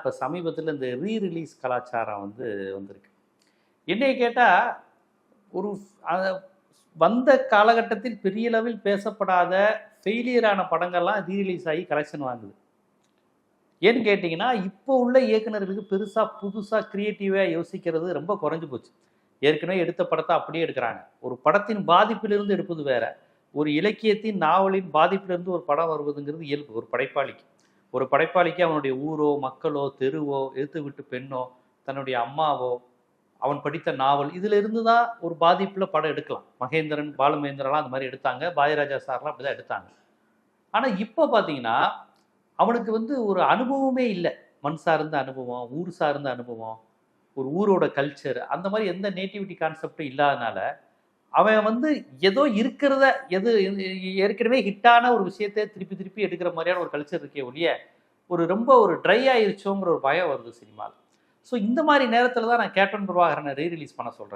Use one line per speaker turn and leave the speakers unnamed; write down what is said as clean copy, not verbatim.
இப்போ சமீபத்தில் இந்த ரீரிலீஸ் கலாச்சாரம் வந்திருக்கு. என்னைய கேட்டால் ஒரு வந்த காலகட்டத்தில் பெரிய அளவில் பேசப்படாத ஃபெயிலியரான படங்கள்லாம் ரீரிலீஸ் ஆகி கலெக்ஷன் வாங்குது. ஏன்னு கேட்டிங்கன்னா, இப்போ உள்ள இயக்குநர்களுக்கு பெருசாக புதுசாக க்ரியேட்டிவாக யோசிக்கிறது ரொம்ப குறைஞ்சி போச்சு. ஏற்கனவே எடுத்த படத்தை அப்படியே எடுக்கிறாங்க. ஒரு படத்தின் பாதிப்பிலிருந்து எடுப்பது வேற, ஒரு இலக்கியத்தின் நாவலின் பாதிப்பிலிருந்து ஒரு படம் வருவதுங்கிறது இயல்பு ஒரு படைப்பாளிக்கு. ஒரு படைப்பாளிக்கு அவனுடைய ஊரோ, மக்களோ, தெருவோ, எதிர்த்து விட்டு பெண்ணோ, தன்னுடைய அம்மாவோ, அவன் படித்த நாவல் இதில் இருந்து தான் ஒரு பாதிப்பில் படம் எடுக்கலாம். மகேந்திரன், பாலுமகேந்திரலாம் அந்த மாதிரி எடுத்தாங்க. பாரதிராஜா சார்லாம் அப்படி தான் எடுத்தாங்க. ஆனால் இப்போ பார்த்தீங்கன்னா, அவனுக்கு ஒரு அனுபவமே இல்லை. மண் சார்ந்த அனுபவம், ஊர் சார்ந்த அனுபவம், ஒரு ஊரோட கல்ச்சர், அந்த மாதிரி எந்த நேட்டிவிட்டி கான்செப்டும் இல்லாதனால அவன் ஏதோ இருக்கிறத ஏற்கனவே ஹிட்டான ஒரு விஷயத்தை திருப்பி திருப்பி எடுக்கிற மாதிரியான ஒரு கல்ச்சர் இருக்கே ஒழிய ரொம்ப ட்ரை ஆயிருச்சோங்கிற ஒரு பயம் வருது சினிமாவில். ஸோ இந்த மாதிரி நேரத்தில் தான் நான் கேப்டன் பிரபாகரனை ரீரிலீஸ் பண்ண சொல்கிறேன்.